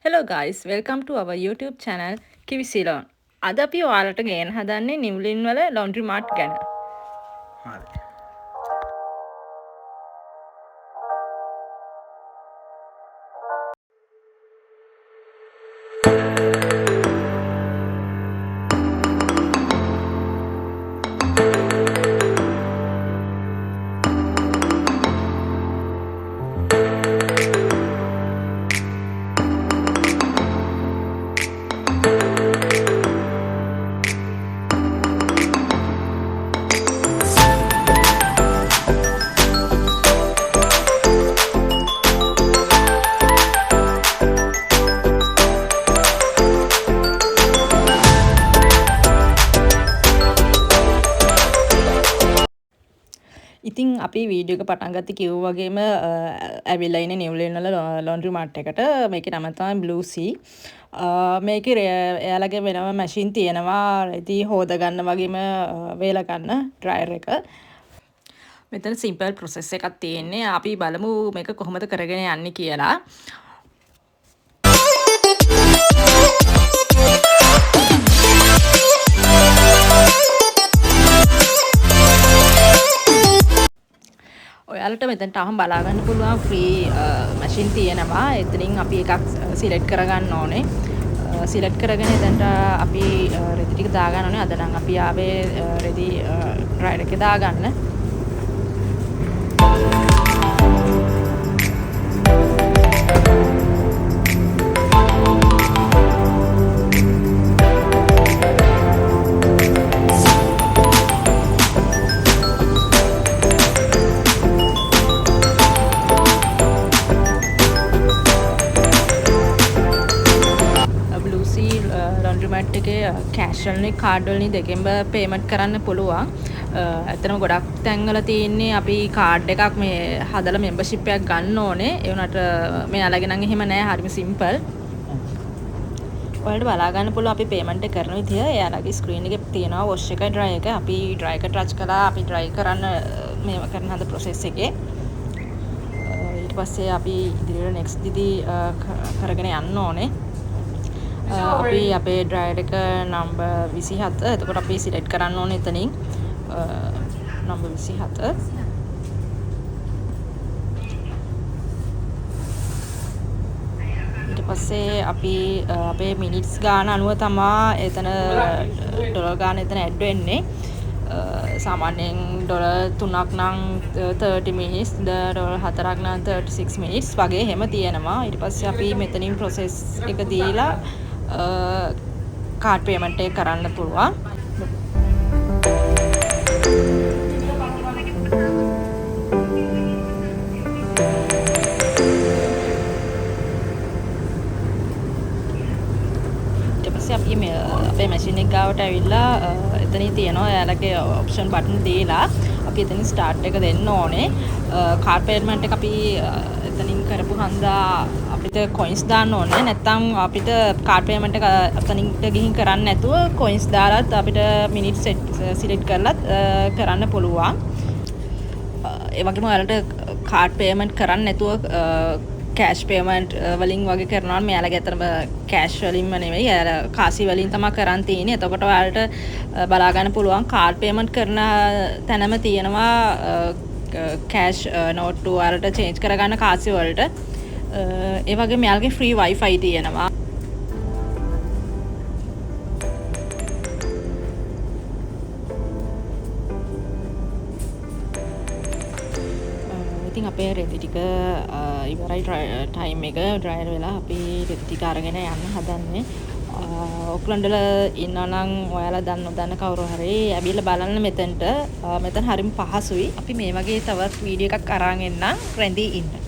Hello guys, welcome to our YouTube channel කිවිසිලොන්. අද අපි ඔයාලට ගේන්න හදන්නේ නිව්ලින් වල laundry mart ගැන. හරි. ඉතින් අපි වීඩියෝ එක පටන් ගත්තේ කිව්වා වගේම ඇවිල්ලා ඉන්නේ නිව්ලින් වල laundry mart එකට. මේකේ නම තමයි Blue Sea. මේකේ එයාලගේ වෙනම මැෂින් තියෙනවා. ඉතින් හොද ගන්න වගේම වේල ගන්න ඩ්‍රයර් එක. මෙතන සිම්පල් ප්‍රොසෙස් එකක් තියෙන්නේ. අපි බලමු මේක කොහොමද කරගෙන යන්නේ කියලා. ඔයාලට මෙතනට අහම් බලා ගන්න පුළුවන් ෆ්‍රී මැෂින් තියෙනවා. එතනින් අපි එකක් සිලෙක්ට් කරගන්න ඕනේ. සිලෙක්ට් කරගෙන එතනට අපි රෙදි ටික දාගන්න ඕනේ. අද නම් අපි ආවේ රෙදි ඩ්‍රයර් එකේ දාගන්න. laundry mat එකේ කැෂ් වලින් කාඩ් වලින් දෙකෙන්ම පේමන්ට් කරන්න පුළුවන්. ඇත්තටම ගොඩක් තැන්වල තියෙන්නේ අපි කාඩ් එකක් මේ හදලා membership එකක් ගන්න ඕනේ. ඒ වුණාට මෙයාලගේ නම් එහෙම නෑ. හරිම සිම්පල්. ඔයාලට බලා ගන්න පුළුවන් අපි පේමන්ට් එක කරන විදිය. එයාලගේ ස්ක්‍රීන් එකේ තියෙනවා wash එක dry එක. අපි dry එක ටච් කළා. අපි dry කරන්න මේව කරන හද process එකේ. ඊට පස්සේ අපි ඉදිරියට next දිදී කරගෙන යන්න ඕනේ. අපි අපේ ඩ්‍රයර් එක නම්බර් 27. එතකොට අපි සිලෙක්ට් කරන්න ඕනේ එතනින් නම්බර් 27. ඊට පස්සේ අපි අපේ මිනිට්ස් ගාන අනුව තමයි එතන ඩොලර් ගාන එතන ඇඩ් වෙන්නේ. සාමාන්‍යයෙන් ඩොලර් 3ක් නම් 30 minutes, ඩොලර් 4ක් නම් 36 minutes වගේ හැම තියෙනවා. ඊට පස්සේ අපි මෙතනින් process එක දීලා කාඩ් පේමන්ට් එක කරන්න පුළුවන්. ඊට පස්සේ අපි අපේ මැෂින් එක ගාවට ඇවිල්ලා එතනින් තියෙනවා එයාලගේ ඔප්ෂන් බටන් දීලා අපි එතනින් ස්ටාර්ට් එක දෙන්න ඕනේ. කාඩ් පේමන්ට් එක අපි එතනින් කරපු හන්දා අපිට කොයින්ස් දාන්න ඕනේ. නැත්නම් අපිට කාඩ් පේමන්ට් එක එතනින්ට ගිහින් කරන්න නැතුව කොයින්ස් දාලත් අපිට මිනිට් සෙට් සිලෙක්ට් කරලත් කරන්න පුළුවන්. ඒ වගේම ඔයාලට කාඩ් පේමන්ට් කරන්න නැතුව කෑෂ් පේමන්ට් වලින් වගේ කරනවා නම් එයාලගේ අතරම කෑෂ් වලින්ම නෙවෙයි එයාලා කාසි වලින් තමයි කරන් තියෙන්නේ. එතකොට ඔයාලට බලා ගන්න පුළුවන් කාඩ් පේමන්ට් කරන තැනම තියෙනවා කෑෂ් නෝට්ටු ඔයාලට චේන්ජ් කරගන්න කාසි වලට. ඒ වගේම එයාලගේ ෆ්‍රී වයිෆයි තියෙනවා. ඉතින් අපේ රෙදි ටික ඉවරයි ටයිම් එක ඩ්‍රයර් වෙලා අපි රෙදි ටික අරගෙන යන්න හදන්නේ. ඕක්ලන්ඩ් වල ඉන්නවා නම් ඔයාලා දන්න කවුරු හරි ඇවිල්ලා බලන්න මෙතනට. මෙතන හරිම පහසුයි. අපි මේ වගේ තවත් වීඩියෝ එකක් අරන් එන්නම් රැඳී ඉන්න.